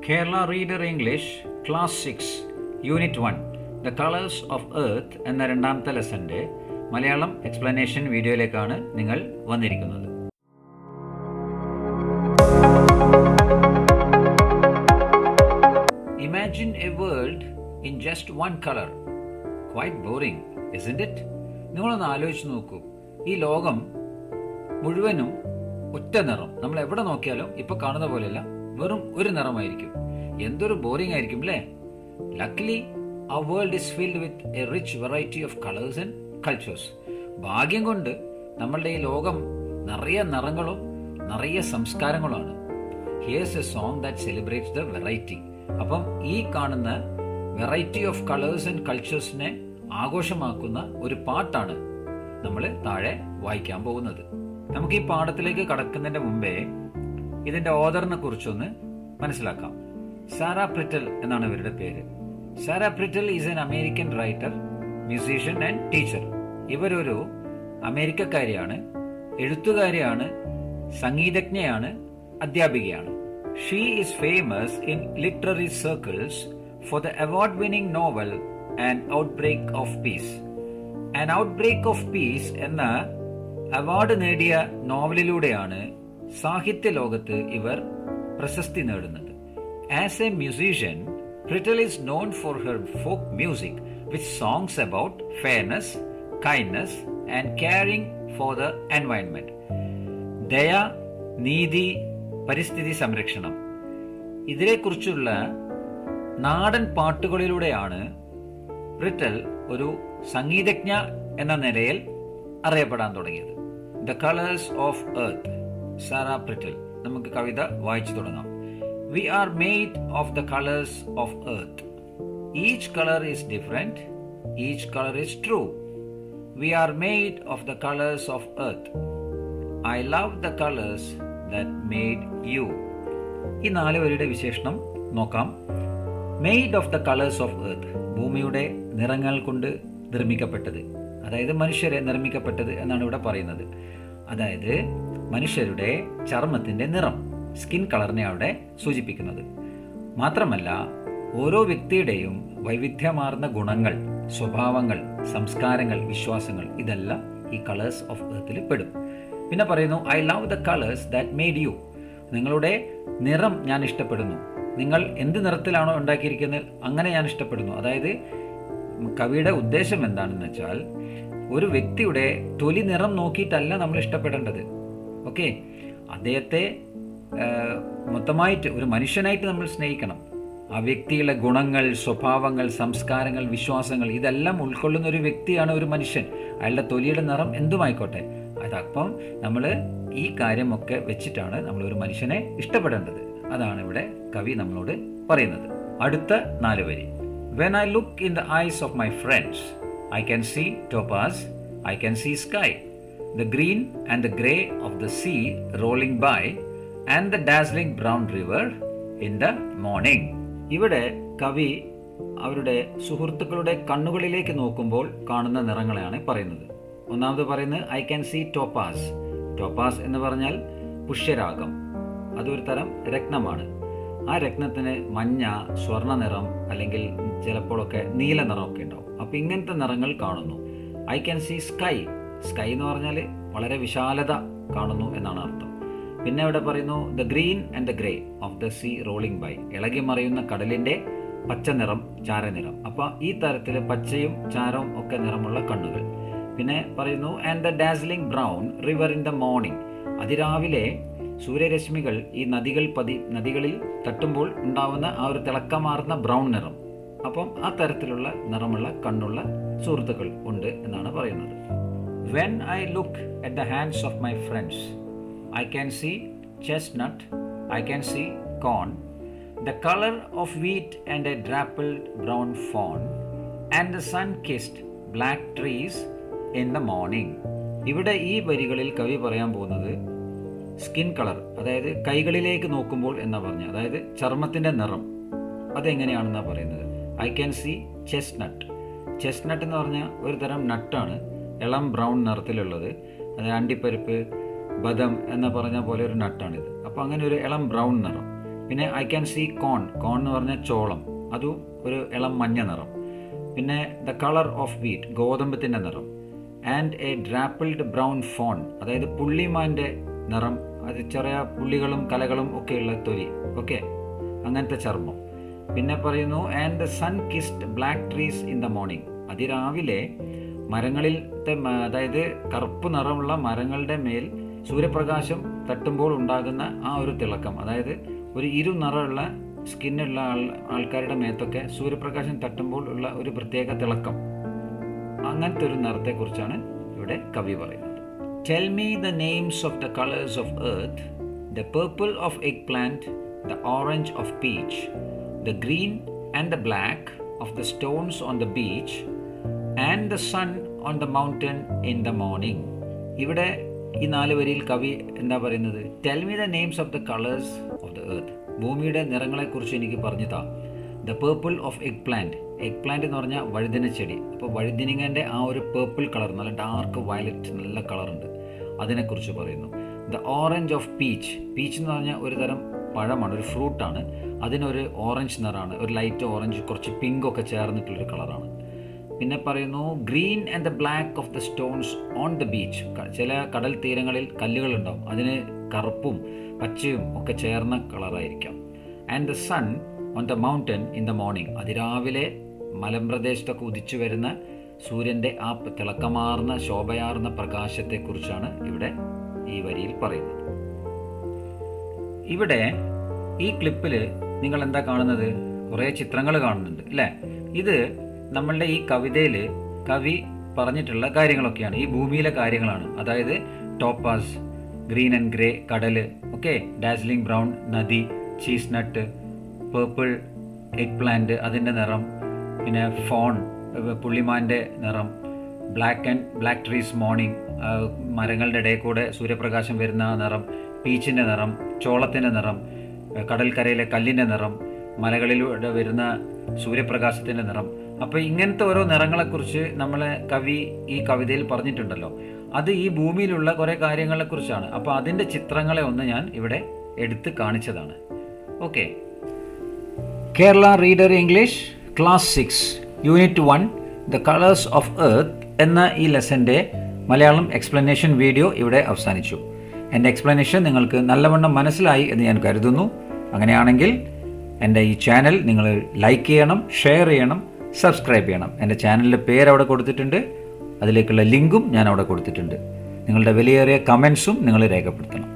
Kerala reader English class 6 unit 1 the colours of earth എന്ന രണ്ടാമത്തെ ലെസൻ്റെ Malayalam explanation വീഡിയോയിലേക്കാണ് നിങ്ങൾ വന്നിരിക്കുന്നത്. Imagine a world in just one color. Quite boring, isn't it? നിങ്ങളൊന്ന് ആലോചിച്ച് നോക്കൂ, ഈ ലോകം മുഴുവനും ഒറ്റ നിറം. നമ്മൾ എവിടെ നോക്കിയാലും ഇപ്പൊ കാണുന്ന പോലെയല്ല, വെറും ഒരു നിറമായിരിക്കും. എന്തൊരു ബോറിംഗ് ആയിരിക്കും അല്ലേ? Luckily our world is filled with a rich variety of colors and cultures. ഭാഗ്യം കൊണ്ട് നമ്മളുടെ ഈ ലോകം നിറയെ നിറങ്ങളും നിറയെ സംസ്കാരങ്ങളുമാണ്. Here's a song that celebrates the variety. അപ്പം ഈ കാണുന്ന വെറൈറ്റി ഓഫ് കളേഴ്സ് ആൻഡ് കൾച്ചേഴ്സിനെ ആഘോഷമാക്കുന്ന ഒരു പാട്ടാണ് നമ്മൾ താഴെ വായിക്കാൻ പോകുന്നത്. നമുക്ക് ഈ പാഠത്തിലേക്ക് കടക്കുന്നതിന്റെ മുമ്പേ ഇതിന്റെ ഓഥറിനെ കുറിച്ചൊന്ന് മനസ്സിലാക്കാം. സാറ പ്രിറ്റൽ എന്നാണ് ഇവരുടെ പേര്. Sara Pritel is an American writer, musician and teacher. ഇവരൊരു അമേരിക്കക്കാരിയാണ്, എഴുത്തുകാരിയാണ്, സംഗീതജ്ഞയാണ്, അധ്യാപികയാണ്. She is famous in literary circles for the award-winning novel An Outbreak of Peace. An Outbreak of Peace എന്ന അവാർഡ് നേടിയ നോവലിലൂടെയാണ് സാഹിത്യ ലോകത്ത് ഇവർ പ്രശസ്തി നേടുന്നത്. As a musician, Prittle is known for her folk music with songs about fairness, kindness and caring for the environment. ദയ, നീതി, പരിസ്ഥിതി സംരക്ഷണം ഇതിനെക്കുറിച്ചുള്ള നാടൻ പാട്ടുകളിലൂടെയാണ് പ്രിറ്റൽ ഒരു സംഗീതജ്ഞ എന്ന നിലയിൽ അറിയപ്പെടാൻ തുടങ്ങിയത്. The colours of earth, Sara Pritel. നമുക്ക് കവിത വായിച്ചു തുടങ്ങാം. We are made of the colors of earth. Each color is different. Each color is true. We are made of the colors of earth. I love the colors that made you. ഈ 4 വരിയുടെ വിശേഷണം നോക്കാം. Made of the colours of earth, ഭൂമിയുടെ നിറങ്ങൾ കൊണ്ട് നിർമ്മിക്കപ്പെട്ടത്, അതായത് മനുഷ്യരെ നിർമ്മിക്കപ്പെട്ടത് എന്നാണ് ഇവിടെ പറയുന്നത്. അതായത് മനുഷ്യരുടെ ചർമ്മത്തിന്റെ നിറം, സ്കിൻ കളറിനെ അവിടെ സൂചിപ്പിക്കുന്നത്. മാത്രമല്ല ഓരോ വ്യക്തിയുടെയും വൈവിധ്യമാർന്ന ഗുണങ്ങൾ, സ്വഭാവങ്ങൾ, സംസ്കാരങ്ങൾ, വിശ്വാസങ്ങൾ ഇതെല്ലാം ഈ കളേഴ്സ് ഓഫ് എർത്തിൽ പെടും. പിന്നെ പറയുന്നു, I love the colours that made U. നിങ്ങളുടെ നിറം ഞാൻ ഇഷ്ടപ്പെടുന്നു. നിങ്ങൾ എന്ത് നിറത്തിലാണോ ഉണ്ടാക്കിയിരിക്കുന്നത് അങ്ങനെ ഞാൻ ഇഷ്ടപ്പെടുന്നു. അതായത് കവിയുടെ ഉദ്ദേശം എന്താണെന്ന് വെച്ചാൽ, ഒരു വ്യക്തിയുടെ തൊലി നിറം നോക്കിയിട്ടല്ല നമ്മൾ ഇഷ്ടപ്പെടേണ്ടത്. ഓക്കെ, അദ്ദേഹത്തെ മൊത്തമായിട്ട് ഒരു മനുഷ്യനായിട്ട് നമ്മൾ സ്നേഹിക്കണം. ആ വ്യക്തിയുടെ ഗുണങ്ങൾ, സ്വഭാവങ്ങൾ, സംസ്കാരങ്ങൾ, വിശ്വാസങ്ങൾ ഇതെല്ലാം ഉൾക്കൊള്ളുന്ന ഒരു വ്യക്തിയാണ് ഒരു മനുഷ്യൻ. അയാളുടെ തൊലിയുടെ നിറം എന്തുമായിക്കോട്ടെ. അതപ്പം നമ്മൾ ഈ കാര്യമൊക്കെ വെച്ചിട്ടാണ് നമ്മൾ ഒരു മനുഷ്യനെ ഇഷ്ടപ്പെടേണ്ടത്. അതാണ് ഇവിടെ കവി നമ്മളോട് പറയുന്നത്. അടുത്ത 4 വരി. When I look in the eyes of my friends, I can see topaz, I can see sky, the green and the grey of the sea rolling by, and the dazzling brown river in the morning. ഇവിടെ കവി അവരുടെ സുഹൃത്തുക്കളുടെ കണ്ണുകളിലേക്ക് നോക്കുമ്പോൾ കാണുന്ന നിറങ്ങളെയാണ് പറയുന്നത്. ഒന്നാമത് പറയുന്നത് I can see topaz. Topaz എന്ന് പറഞ്ഞാൽ പുഷ്യരാഗം, അതൊരു തരം രത്നമാണ്. ആ രത്നത്തിന് മഞ്ഞ, സ്വർണ്ണ നിറം അല്ലെങ്കിൽ ചിലപ്പോഴൊക്കെ നീല നിറമൊക്കെ ഉണ്ടാവും. അപ്പം ഇങ്ങനത്തെ നിറങ്ങൾ കാണുന്നു. I can see sky. Sky എന്ന് പറഞ്ഞാൽ വളരെ വിശാലത കാണുന്നു എന്നാണ് അർത്ഥം. പിന്നെ ഇവിടെ പറയുന്നു the green and the grey of the sea rolling by. ഇളകി മറിയുന്ന കടലിൻ്റെ പച്ച നിറം, ചാരനിറം. അപ്പോൾ ഈ തരത്തിൽ പച്ചയും ചാരവും ഒക്കെ നിറമുള്ള കണ്ണുകൾ. പിന്നെ പറയുന്നു and the dazzling brown river in the morning. അതിരാവിലെ സൂര്യരശ്മികൾ ഈ നദികളിൽ തട്ടുമ്പോൾ ഉണ്ടാവുന്ന ആ ഒരു തിളക്കമാർന്ന ബ്രൗൺ നിറം. അപ്പം ആ തരത്തിലുള്ള നിറമുള്ള കണ്ണുള്ള സുഹൃത്തുക്കൾ ഉണ്ട് എന്നാണ് പറയുന്നത്. When I look at the hands of my friends, I can see chestnut, I can see corn, the color of wheat and a dappled brown fawn, and the sun-kissed black trees in the morning. ഇവിടെ ഈ വരികളിൽ കവി പറയാൻ പോകുന്നത് skin colour, അതായത് കൈകളിലേക്ക് നോക്കുമ്പോൾ എന്നാ പറഞ്ഞത്. അതായത് ചർമ്മത്തിൻ്റെ നിറം അതെങ്ങനെയാണെന്നാണ് പറയുന്നത്. I can see chestnut. Chestnut എന്ന് പറഞ്ഞാൽ ഒരു തരം നട്ടാണ്, ഇളം ബ്രൗൺ നിറത്തിലുള്ളത്. അത് അണ്ടിപ്പരിപ്പ്, ബദം എന്ന് പറഞ്ഞ പോലെ ഒരു നട്ടാണിത്. അപ്പോൾ അങ്ങനെ ഒരു ഇളം ബ്രൗൺ നിറം. പിന്നെ ഐ ക്യാൻ സീ കോൺ എന്ന് പറഞ്ഞാൽ ചോളം, അതും ഒരു ഇളം മഞ്ഞ നിറം. പിന്നെ ദ കളർ ഓഫ് വീറ്റ്, ഗോതമ്പത്തിൻ്റെ നിറം. ആൻഡ് എ ഡ്രാപ്പിൾഡ് ബ്രൗൺ ഫോൺ, അതായത് പുള്ളിമാൻ്റെ നിറം, അത് ചെറിയ പുള്ളികളും കലകളും ഒക്കെയുള്ള തൊലി, ഓക്കെ, അങ്ങനത്തെ ചർമ്മം. പിന്നെ പറയുന്നു and the sun kissed black trees in the morning, അതിരാവിലെ മരങ്ങളിലത്തെ, അതായത് കറുപ്പ് നിറമുള്ള മരങ്ങളുടെ മേൽ സൂര്യപ്രകാശം തട്ടുമ്പോൾ ഉണ്ടാകുന്ന ആ ഒരു തിളക്കം, അതായത് ഒരു നിറമുള്ള സ്കിന്നുള്ള ആൾക്കാരുടെ മേത്തൊക്കെ സൂര്യപ്രകാശം തട്ടുമ്പോൾ ഉള്ള ഒരു പ്രത്യേക തിളക്കം, അങ്ങനത്തെ ഒരു നിറത്തെക്കുറിച്ചാണ് ഇവിടെ കവി പറയുന്നത്. Tell me the names of the colours of earth, the purple of eggplant, the orange of peach, the green and the black of the stones on the beach and the sun on the mountain in the morning. ഇവിടെ ഈ 4 വരിയിൽ കവി എന്താ പറയുന്നത്? Tell me the names of the colours of the earth, ഭൂമിയുടെ നിറങ്ങളെക്കുറിച്ച് എനിക്ക് പറഞ്ഞു താ. The purple of eggplant എന്ന് പറഞ്ഞാൽ വഴുതിന ചെടി. അപ്പോൾ വഴുതിനിങ്ങൻ്റെ ആ ഒരു പേർപ്പിൾ കളർ, നല്ല ഡാർക്ക് വയലറ്റ്, നല്ല കളറുണ്ട്, അതിനെക്കുറിച്ച് പറയുന്നു. ദ ഓറഞ്ച് ഓഫ് പീച്ച് എന്ന് പറഞ്ഞാൽ ഒരു തരം പഴമാണ്, ഒരു ഫ്രൂട്ടാണ്. അതിനൊരു ഓറഞ്ച് നിറമാണ്, ഒരു ലൈറ്റ് ഓറഞ്ച്, കുറച്ച് പിങ്കൊക്കെ ചേർന്നിട്ടുള്ളൊരു കളറാണ്. പിന്നെ പറയുന്നു green and the black of the stones on the beach, ചില കടൽ തീരങ്ങളിൽ കല്ലുകളുണ്ടാവും, അതിന് കറുപ്പും പച്ചയും ഒക്കെ ചേർന്ന കളറായിരിക്കാം. And the sun on the mountain in the morning, അതിരാവിലെ മലമ്പ്രദേശത്തൊക്കെ ഉദിച്ചു വരുന്ന സൂര്യൻ്റെ ആ തിളക്കമാർന്ന ശോഭയാർന്ന പ്രകാശത്തെക്കുറിച്ചാണ് ഇവിടെ ഈ വരിയിൽ പറയുന്നത്. ഇവിടെ ഈ ക്ലിപ്പിൽ നിങ്ങൾ എന്താ കാണുന്നത്? കുറേ ചിത്രങ്ങൾ കാണുന്നുണ്ട് അല്ലേ? ഇത് നമ്മളുടെ ഈ കവിതയിൽ കവി പറഞ്ഞിട്ടുള്ള കാര്യങ്ങളൊക്കെയാണ്, ഈ ഭൂമിയിലെ കാര്യങ്ങളാണ്. അതായത് ടോപ്പാസ്, ഗ്രീൻ ആൻഡ് ഗ്രേ കടൽ, ഓക്കെ, ഡാസ്ലിംഗ് ബ്രൗൺ നദി, ചീസ് നട്ട്, പേർപ്പിൾ എഗ് പ്ലാന്റ് അതിൻ്റെ നിറം, പിന്നെ ഫോൺ പുള്ളിമാൻ്റെ നിറം, ബ്ലാക്ക് ട്രീസ് മോർണിംഗ് മരങ്ങളുടെ ഇടയിൽ കൂടെ സൂര്യപ്രകാശം വരുന്ന ആ നിറം, പീച്ചിൻ്റെ നിറം, ചോളത്തിൻ്റെ നിറം, കടൽക്കരയിലെ കല്ലിൻ്റെ നിറം, മലകളിലൂടെ വരുന്ന സൂര്യപ്രകാശത്തിൻ്റെ നിറം. അപ്പോൾ ഇങ്ങനത്തെ ഓരോ നിറങ്ങളെക്കുറിച്ച് നമ്മളെ കവി ഈ കവിതയിൽ പറഞ്ഞിട്ടുണ്ടല്ലോ. അത് ഈ ഭൂമിയിലുള്ള കുറേ കാര്യങ്ങളെക്കുറിച്ചാണ്. അപ്പോൾ അതിൻ്റെ ചിത്രങ്ങളെ ഒന്ന് ഞാൻ ഇവിടെ എടുത്ത് കാണിച്ചതാണ്. Okay, Kerala reader English class 6 unit 1 the colours of earth എന്ന ഈ ലെസൻ്റെ മലയാളം എക്സ്പ്ലനേഷൻ വീഡിയോ ഇവിടെ അവസാനിച്ചു. എൻ്റെ എക്സ്പ്ലനേഷൻ നിങ്ങൾക്ക് നല്ലവണ്ണം മനസ്സിലായി എന്ന് ഞാൻ കരുതുന്നു. അങ്ങനെയാണെങ്കിൽ എൻ്റെ ഈ ചാനൽ നിങ്ങൾ ലൈക്ക് ചെയ്യണം, ഷെയർ ചെയ്യണം, സബ്സ്ക്രൈബ് ചെയ്യണം. എൻ്റെ ചാനലിൻ്റെ പേര് അവിടെ കൊടുത്തിട്ടുണ്ട്, അതിലേക്കുള്ള ലിങ്കും ഞാൻ അവിടെ കൊടുത്തിട്ടുണ്ട്. നിങ്ങളുടെ വിലയേറിയ കമൻസും നിങ്ങൾ രേഖപ്പെടുത്തണം.